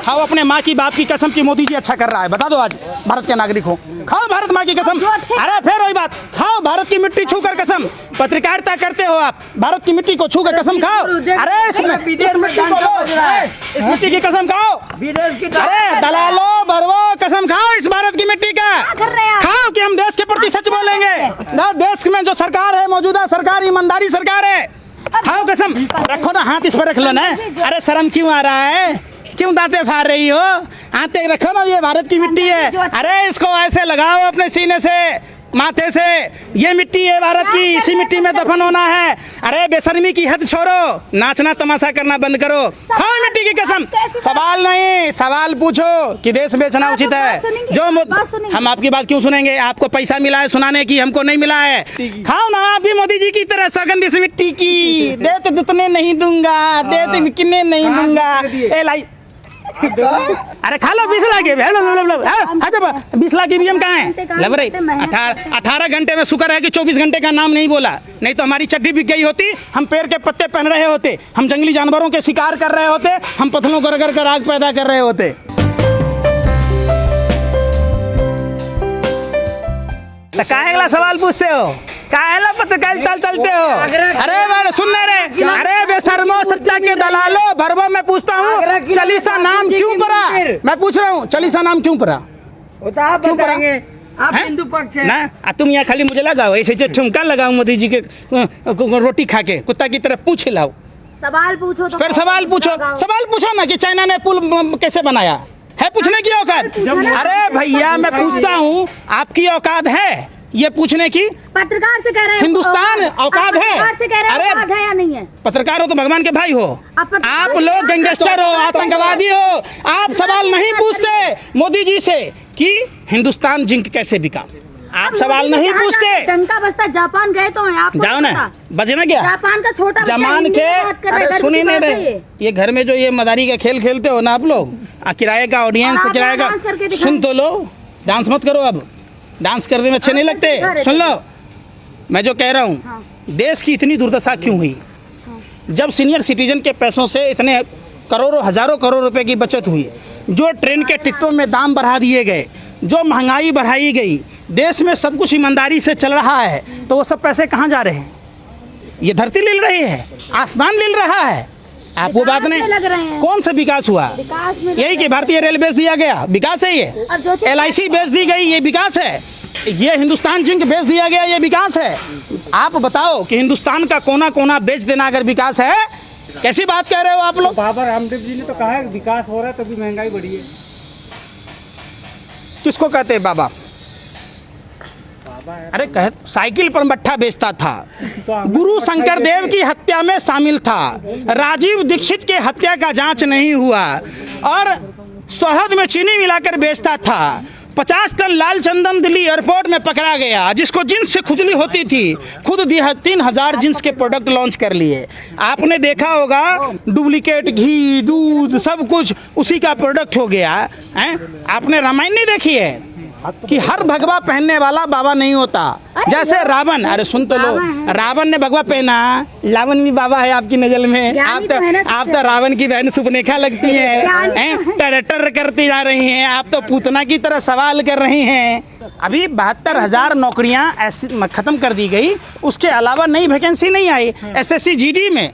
खाओ अपने माँ की बाप की कसम की मोदी जी अच्छा कर रहा है, बता दो आज भारत के नागरिक हो, खाओ भारत माँ की कसम। अरे फिर वही बात, खाओ भारत की मिट्टी छू कर कसम, पत्रकारिता करते हो आप, भारत की मिट्टी को छू कर कसम खाओ। अरे इस मिट्टी की कसम खाओ, अरे दलालो भरवो कसम खाओ इस भारत की मिट्टी का, खाओ कि हम देश के प्रति सच बोलेंगे। देश में जो सरकार है, मौजूदा सरकार ईमानदारी सरकार है, खाओ कसम। रखो ना हाथ, इस पर रख लो ना। अरे शर्म क्यों आ रहा है, क्यों दांते फाड़ रही हो, हाथ रखो ना, ये भारत की मिट्टी है। अरे इसको ऐसे लगाओ अपने सीने से, माथे से, ये मिट्टी है भारत की, इसी मिट्टी में दफन होना है। अरे बेशर्मी की हद छोड़ो, नाचना तमाशा करना बंद करो, खाओ मिट्टी की कसम। सवाल नहीं, सवाल पूछो कि देश बेचना उचित है। जो हम आपकी बात क्यों सुनेंगे, आपको पैसा मिला है सुनाने की, हमको नहीं मिला है। खाओ ना आप भी मोदी जी की तरह सौगंध इस मिट्टी की, देते दुतने नहीं दूंगा, देते बिकने नहीं दूंगा। अरे खा लो 20 लाख की, 20 लाख की बीएम कहाँ है, लग रही 18 घंटे में शुक्र है कि 24 घंटे का नाम नहीं बोला, नहीं तो हमारी चड्डी बिक गई होती, हम पेड़ के पत्ते पहन रहे होते, हम जंगली जानवरों के शिकार कर रहे होते, हम पत्थरों को रगड़ कर आग पैदा कर रहे होते। तो काहे अगला सवाल पूछते हो, काहेला पत्रकारिता चलते हो। अरे मैं सुनने रे, अरे बेशर्मो सत्ता के दलालो भरवो, मैं पूछता हूँ चालीसा नाम क्यों पड़ा, मैं पूछ रहा हूँ चालीसा नाम क्यों पड़ा, आप बताएंगे, आप हिंदू पक्ष है ना। तुम यहाँ खाली मुझे लगाओ ऐसे ठुमका लगाओ मोदी जी के रोटी खा के कुत्ता की तरह पूछ लाओ। सवाल पूछो तो फिर सवाल पूछो ना कि चाइना ने पुल कैसे बनाया है, पूछने की औकात। अरे भैया मैं पूछता हूँ, आपकी औकात है ये पूछने की, पत्रकार से कह रहे हैं हिंदुस्तान औकात है, अरे है या नहीं है, पत्रकार हो तो भगवान के भाई हो, आप लोग गैंगस्टर हो, आतंकवादी हो, आप सवाल नहीं पूछते मोदी जी से कि हिंदुस्तान जिंक कैसे बिका, आप सवाल नहीं पूछते। डंका बस्ता जापान गए तो हैं आप, जाओ ना, बजे ना क्या जापान का छोटा जमान के, सुनिए नहीं रे, ये घर में जो ये मदारी का खेल खेलते हो ना आप लोग, किराए का ऑडियंस, किराए का, सुन तो लो, डांस मत करो, अब डांस करने में अच्छे नहीं लगते। सुन लो मैं जो कह रहा हूँ, हाँ। देश की इतनी दुर्दशा क्यों हुई, जब सीनियर सिटीजन के पैसों से इतने करोड़ों हजारों करोड़ रुपए की बचत हुई, जो ट्रेन के टिकटों में दाम बढ़ा दिए गए, जो महंगाई बढ़ाई गई, देश में सब कुछ ईमानदारी से चल रहा है, तो वो सब पैसे कहाँ जा रहे हैं, ये धरती ले रही है, आसमान ले रहा है। आप वो बात नहीं, कौन सा विकास हुआ, यही कि भारतीय रेल बेच दिया गया, विकास है ये, LIC बेच दी गई, ये विकास है, ये हिंदुस्तान जिंक बेच दिया गया, ये विकास है। आप बताओ कि हिंदुस्तान का कोना कोना बेच देना अगर विकास है, कैसी बात कह रहे हो आप लोग। बाबा रामदेव जी ने तो कहा है विकास हो रहा है तभी महंगाई बढ़ी है। किसको कहते हैं बाबा, अरे कह साइकिल पर मट्ठा बेचता था, गुरु शंकर देव की हत्या में शामिल था, राजीव दीक्षित के हत्या का जांच नहीं हुआ, और शहद में चीनी मिलाकर बेचता था। 50 टन लाल चंदन दिल्ली एयरपोर्ट में पकड़ा गया, जिसको जिन्स से खुजली होती थी, खुद 3000 जिन्स के प्रोडक्ट लॉन्च कर लिए। आपने देखा होगा डुप्लीकेट घी दूध सब कुछ उसी का प्रोडक्ट हो गया है। आपने रामायण नहीं देखी है कि हर भगवा पहनने वाला बाबा नहीं होता, जैसे रावण, अरे सुन तो लो, रावण ने भगवा पहना, रावण भी बाबा है आपकी नजर में, आप तो रावण की बहन सुपनेखा लगती हैं, टर करती जा रही हैं, आप तो पूतना की तरह सवाल कर रही हैं। अभी 72,000 नौकरियां ऐसी खत्म कर दी गई, उसके अलावा नई वैकेंसी नहीं आई। SSC GD में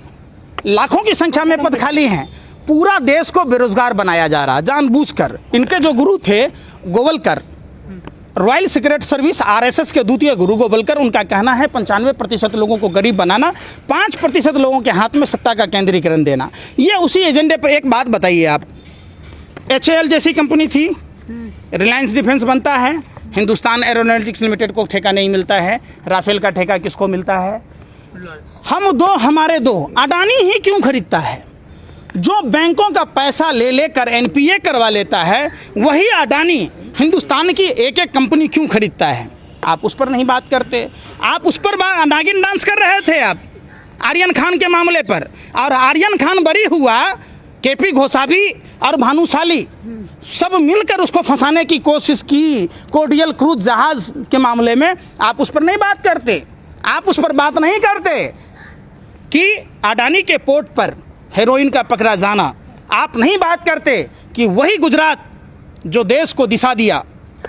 लाखों की संख्या में पद खाली हैं, पूरा देश को बेरोजगार बनाया जा रहा जानबूझकर। इनके जो गुरु थे Golwalkar, royal secret service RSS के द्वितीय गुरु गोवलकर, उनका कहना है 95% लोगों को गरीब बनाना, 5% लोगों के हाथ में सत्ता का केंद्रीकरण देना। ये उसी एजेंडे पर। एक बात बताइए आप, HAL जैसी कंपनी थी, रिलायंस डिफेंस बनता है, हिंदुस्तान एरोनॉटिक्स लिमिटेड को ठेका नहीं मिलता है, राफेल का ठेका किसको मिलता है, हम दो हमारे दो, अडानी ही क्यों खरीदता है, जो बैंकों का पैसा ले लेकर NPA करवा लेता है, वही अडानी हिंदुस्तान की एक एक कंपनी क्यों खरीदता है। आप उस पर नहीं बात करते, आप उस पर नागिन डांस कर रहे थे आप आर्यन खान के मामले पर, और आर्यन खान बरी हुआ, KP घोसावी और भानुशाली सब मिलकर उसको फंसाने की कोशिश की, कोडियल क्रूज जहाज के मामले में। आप उस पर नहीं बात करते, आप उस पर बात नहीं करते कि अडानी के पोर्ट पर हेरोइन का पकड़ा जाना, आप नहीं बात करते कि वही गुजरात जो देश को दिशा दिया,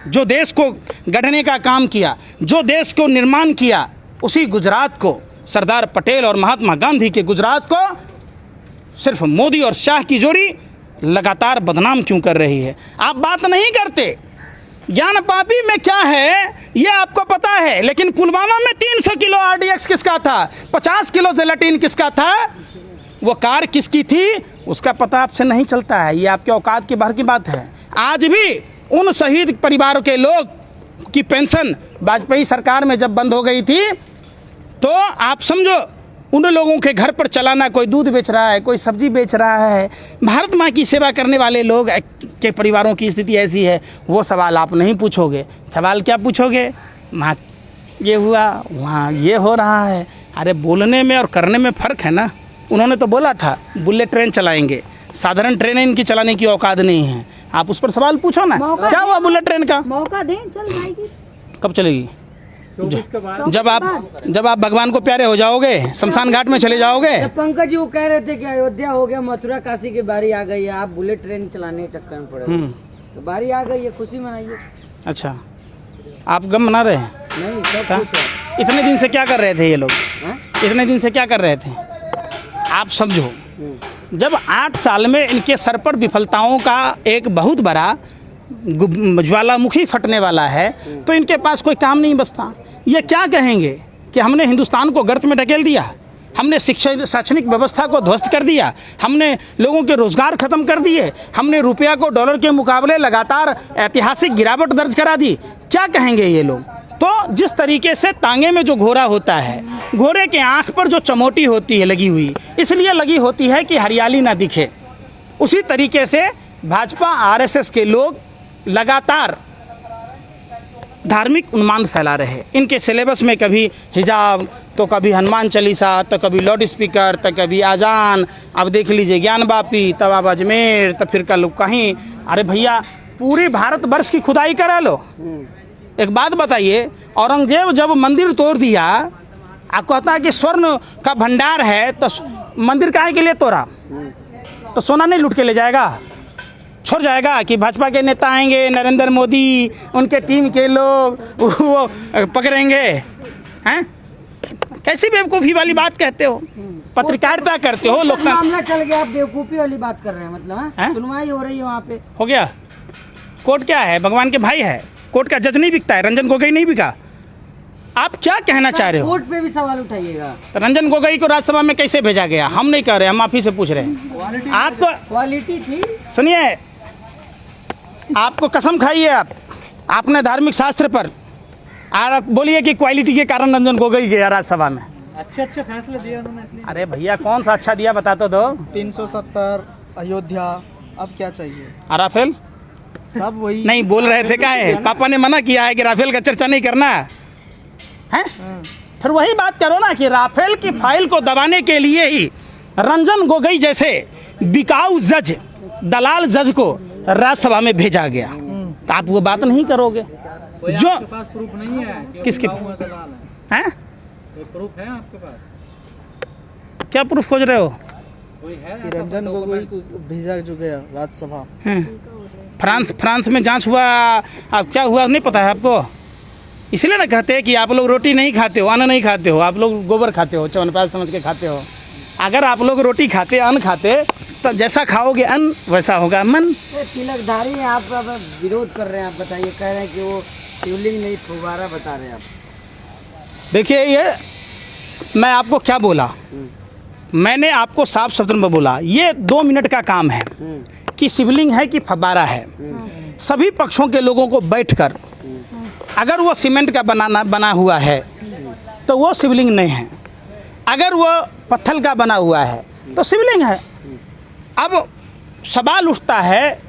जो देश को गढ़ने का काम किया, जो देश को निर्माण किया, उसी गुजरात को, सरदार पटेल और महात्मा गांधी के गुजरात को सिर्फ मोदी और शाह की जोड़ी लगातार बदनाम क्यों कर रही है? आप बात नहीं करते। ज्ञानपापी में क्या है ये आपको पता है, लेकिन पुलवामा में 300 किलो RDX किसका था, 50 किलो जेलेटिन किसका था, वो कार किसकी थी, उसका पता आपसे नहीं चलता है। ये आपके औकात के बाहर की बात है। आज भी उन शहीद परिवारों के लोग की पेंशन वाजपेयी सरकार में जब बंद हो गई थी, तो आप समझो उन लोगों के घर पर चलाना, कोई दूध बेच रहा है, कोई सब्जी बेच रहा है, भारत माँ की सेवा करने वाले लोग के परिवारों की स्थिति ऐसी है, वो सवाल आप नहीं पूछोगे। सवाल क्या पूछोगे, वहाँ ये हुआ, वहाँ ये हो रहा है। अरे बोलने में और करने में फ़र्क है ना। उन्होंने तो बोला था बुलेट ट्रेन चलाएंगे, साधारण ट्रेनें इनकी चलाने की औकात नहीं है। आप उस पर सवाल पूछो ना, क्या हुआ बुलेट ट्रेन का? मौका दें, चल जाएगी। कब चलेगी? 24 के बाद। जब आप भगवान को प्यारे हो जाओगे, शमशान घाट में चले जाओगे। पंकज जी वो कह रहे थे कि अयोध्या हो गया, मथुरा काशी की बारी आ गई है, आप बुलेट ट्रेन चलाने के चक्कर में पड़े हो। तो बारी आ गई है, खुशी मनाइए। अच्छा, आप गम मना रहे हैं? नहीं, सब क्या? खुश है। इतने दिन से क्या कर रहे थे ये लोग? हाँ? इतने दिन से क्या कर रहे थे? आप समझो, जब 8 साल में इनके सर पर विफलताओं का एक बहुत बड़ा ज्वालामुखी फटने वाला है, तो इनके पास कोई काम नहीं बचता। ये क्या कहेंगे कि हमने हिंदुस्तान को गर्त में ढकेल दिया, हमने शिक्षा शैक्षणिक व्यवस्था को ध्वस्त कर दिया, हमने लोगों के रोजगार खत्म कर दिए, हमने रुपया को डॉलर के मुकाबले लगातार ऐतिहासिक गिरावट दर्ज करा दी। क्या कहेंगे ये लोग? तो जिस तरीके से तांगे में जो घोड़ा होता है, घोड़े के आँख पर जो चमोटी होती है लगी हुई, इसलिए लगी होती है कि हरियाली ना दिखे, उसी तरीके से भाजपा RSS के लोग लगातार धार्मिक उन्माद फैला रहे। इनके सिलेबस में कभी हिजाब, तो कभी हनुमान चालीसा, तो कभी लाउड स्पीकर, तो कभी आजान, अब देख लीजिए ज्ञानवापी, तब अब अजमेर, तो फिर कल कहीं। अरे भैया, पूरे भारतवर्ष की खुदाई करा लो। एक बात बताइए, औरंगजेब जब मंदिर तोड़ दिया, आप कहता है कि स्वर्ण का भंडार है, तो मंदिर काहे के लिए तोड़ा? तो सोना नहीं लूट के ले जाएगा, छोड़ जाएगा कि भाजपा के नेता आएंगे, नरेंद्र मोदी, उनके टीम के लोग वो पकड़ेंगे? हैं? कैसी बेवकूफ़ी वाली बात कहते हो? पत्रकारिता करते हो, लोग मामला चल गया, आप बेवकूफी वाली बात कर रहे हैं, मतलब हैं? सुनवाई हो रही है वहाँ पे। हो गया। कोर्ट क्या है? भगवान के भाई है। कोर्ट का जज नहीं बिकता है, रंजन गोगोई नहीं बिका। आप क्या कहना चाह रहे हो? कोर्ट पे भी सवाल उठाइएगा। रंजन गोगोई को राज्यसभा में कैसे भेजा गया? हम नहीं कह रहे, हम आप ही से पूछ रहे हैं। आपको क्वालिटी थी। सुनिए, आपको कसम खाइए, आपने धार्मिक शास्त्र पर आप बोलिए कि क्वालिटी के कारण रंजन गोगोई गया राज्यसभा में। अच्छे फैसले दिए उन्होंने, इसलिए। अरे भैया, कौन सा अच्छा दिया बता तो दो। 370 अयोध्या, अब क्या चाहिए? राफेल सब वही नहीं बोल रहे थे, क्या है? पापा ने मना किया है कि राफेल का चर्चा नहीं करना है। फिर वही बात करो ना कि राफेल की फाइल को दबाने के लिए ही रंजन गोगोई जैसे बिकाऊ जज, दलाल जज को राज्यसभा में भेजा गया। तो आप वो बात नहीं करोगे जो आपके पास प्रूफ नहीं है कि किसके वो दलाल है? हैं? कोई प्रूफ है आपके पास? क्या प्रूफ खोज रहे हो? कोई है कि रंजन गोगोई को भेजा जो गया राज्यसभा। फ्रांस में जांच हुआ, अब क्या हुआ नहीं पता है आपको? इसलिए ना कहते हैं कि आप लोग रोटी नहीं खाते हो, अन्न नहीं खाते हो, आप लोग गोबर खाते हो, च्यवनप्राश समझ के खाते हो। अगर आप लोग रोटी खाते, अन्न खाते, तो जैसा खाओगे अन्न वैसा होगा मन। तिलकधारी हैं आप, अब विरोध कर रहे हैं। आप बताइए, कह रहे हैं कि वो शिवलिंग नहीं, फुवारा बता रहे हैं आप। देखिए, ये मैं आपको क्या बोला, मैंने आपको साफ शब्द में बोला, ये 2 मिनट का काम है कि शिवलिंग है कि फव्वारा है। सभी पक्षों के लोगों को बैठकर, अगर वो सीमेंट का बना हुआ है तो वो शिवलिंग नहीं है, अगर वो पत्थर का बना हुआ है तो शिवलिंग है। अब सवाल उठता है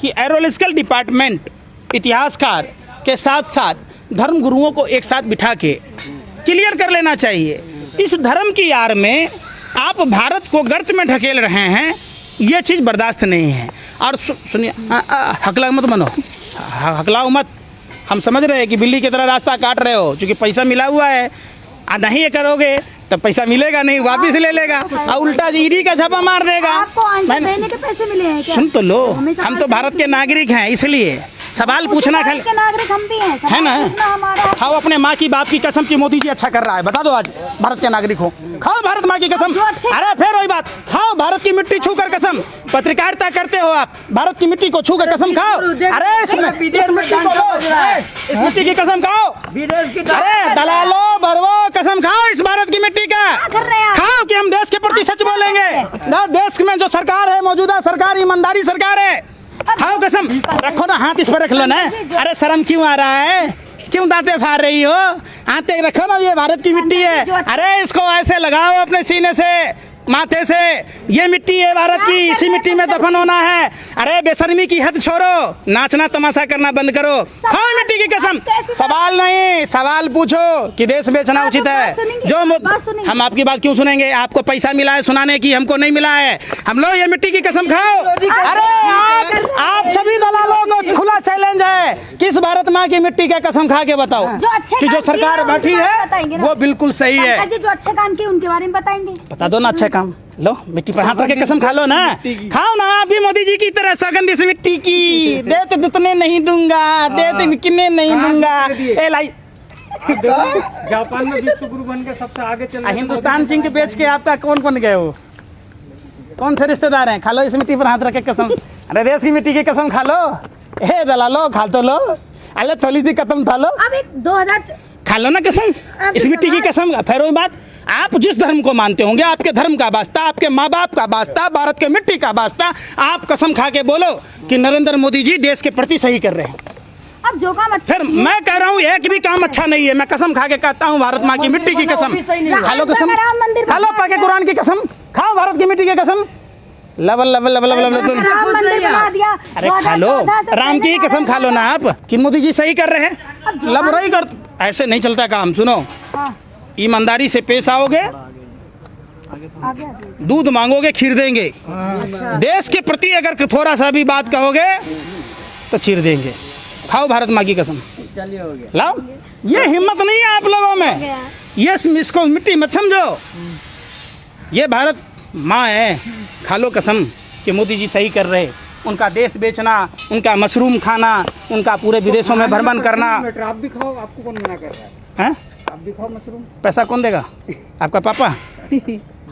कि एरोलॉजिकल डिपार्टमेंट इतिहासकार के साथ साथ धर्म गुरुओं को एक साथ बिठा के क्लियर कर लेना चाहिए। इस धर्म की आड़ में आप भारत को गर्त में ढकेल रहे हैं, ये चीज़ बर्दाश्त नहीं है। और सुनिए, हकला मत बनो, हकलाओ मत। हम समझ रहे हैं कि बिल्ली की तरह रास्ता काट रहे हो, क्योंकि पैसा मिला हुआ है। नहीं ये करोगे तब पैसा मिलेगा नहीं, वापिस ले लेगा और उल्टा ईडी का छापा मार देगा। आपको आंसर देने के पैसे मिले हैं क्या? सुन तो लो, हमें सवाल हम तो भारत के नागरिक हैं, इसलिए सवाल पूछना भारत के नागरिक हम भी हैं, है ना? सवाल पूछना हमारा हक खाओ अपने माँ की बाप की कसम कि मोदी जी अच्छा कर रहा है, बता दो आज भारत के नागरिक हो, खाओ भारत माँ की कसम। जो अच्छे- अरे फिर वही बात, खाओ भारत की मिट्टी छू कर कसम। पत्रकारिता करते हो आप, भारत की मिट्टी को छू कर कसम खाओ। अरे विदेश में मिट्टी को डंका बज रहा है। इस मिट्टी की कसम खाओ। विदेश की अरे दलालो भरवो कसम खाओ इस भारत की मिट्टी का, कर रहे हैं आप? खाओ कि हम देश के प्रति सच बोलेंगे। ना देश में जो सरकार है, मौजूदा सरकार ईमानदारी सरकार है, खाओ कसम। रखो ना हाथ, इस पर रख लो ना। अरे शर्म क्यों आ रहा है, क्यों दांते फाड़ रही हो? हाथे रखो ना, ये भारत की मिट्टी है। अरे इसको ऐसे लगाओ अपने सीने से, माथे से, ये मिट्टी है भारत की, इसी मिट्टी में दफन होना है। अरे बेशर्मी की हद छोड़ो, नाचना तमाशा करना बंद करो, खाओ मिट्टी की कसम। सवाल नहीं, सवाल पूछो कि देश बेचना उचित है। जो हम आपकी बात क्यों सुनेंगे? आपको पैसा मिला है सुनाने की, हमको नहीं मिला है। हम लोग ये मिट्टी की कसम खाओ। अरे आप सभी दलालों को खुला चैलेंज है, किस भारत माँ की मिट्टी का कसम खा के बताओ जो अच्छे कि जो काम किए सरकार हैं, बैठी उनके बारे में है बताएंगे ना। वो बिल्कुल सही है। पंकज जी जो अच्छे काम किए उनके बारे में बताएंगे। बता दो ना अच्छा काम। लो मिट्टी पर हाथ रख के कसम खा लो ना, खाओ ना आप भी मोदी जी की तरह सौगंध इस मिट्टी की। देते दुतने नहीं दूंगा, देते किन्ने नहीं दूंगा। ए लाई जापान में विश्व गुरु बन के सबसे आगे चल हिंदुस्तान चिंग के बेच के आपका कौन कौन गए हो? कौन से रिश्तेदार हैं? खा लो इस मिट्टी पर हाथ रख के कसम। अरे देश की मिट्टी की कसम खा लो। ए दलालो खा तो लो, अरे थोड़ी सी कदम था लो, अब एक 2000 खा लो ना कसम, इस मिट्टी की कसम। फिर वही बात, आप जिस धर्म को मानते होंगे, आपके धर्म का वास्ता, आपके माँ बाप का वास्ता, भारत के मिट्टी का वास्ता, आप कसम खा के बोलो कि नरेंद्र मोदी जी देश के प्रति सही कर रहे हैं। अब जो काम अच्छा फिर मैं कह रहा हूँ एक भी काम अच्छा नहीं है, मैं कसम खा के कहता हूँ भारत माँ की मिट्टी की कसम। खा लो कसम, राम मंदिर खा लो पाके कुरान की कसम, खाओ भारत की मिट्टी की कसम। लबल लबल लबल लबल लबल राम मंदिर बना दिया। अरे खा लो, 2014 से राम की ही पहले कसम खा लो ना आप कि मोदी जी सही कर रहे हैं। अब जो लब रही कर, ऐसे नहीं चलता काम। सुनो, हाँ, ईमानदारी से पेश आओगे, आगे। दूध मांगोगे खीर देंगे। देश के प्रति अगर थोड़ा सा भी बात कहोगे तो चीर देंगे। खाओ भारत माँ की कसम, चलिए हो गया। लाओ। ये हिम्मत नहीं है आप लोगों में, ये इसको मिट्टी मत समझो। ये भारत माँ है, खा लो कसम कि मोदी जी सही कर रहे। उनका देश बेचना, उनका मशरूम खाना, उनका पूरे विदेशों में भ्रमण करना। आप भी खाओ, आपको कौन मना कर रहा है? हैं? आप भी खाओ मशरूम। पैसा कौन देगा? आपका पापा।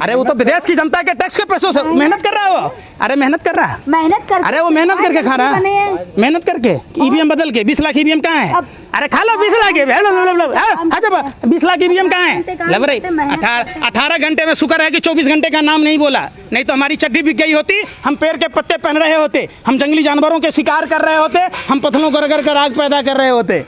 अरे वो तो विदेश की जनता के टैक्स के पैसों से मेहनत कर रहा है वो। अरे मेहनत कर रहा है, मेहनत कर, अरे वो मेहनत करके खा रहा है, मेहनत करके। ईवीएम बदल के 20 लाख ईवीएम कहाँ है? अरे खा लो 20 लाख 20 लाख ईवीएम कहाँ है? लब रही 18 घंटे में शुक्र है कि 24 घंटे का नाम नहीं बोला, नहीं तो हमारी चड्डी बिक गई होती, हम पेड़ के पत्ते पहन रहे होते, हम जंगली जानवरों के शिकार कर रहे होते, हम पत्थरों को रगड़ कर आग पैदा कर रहे होते।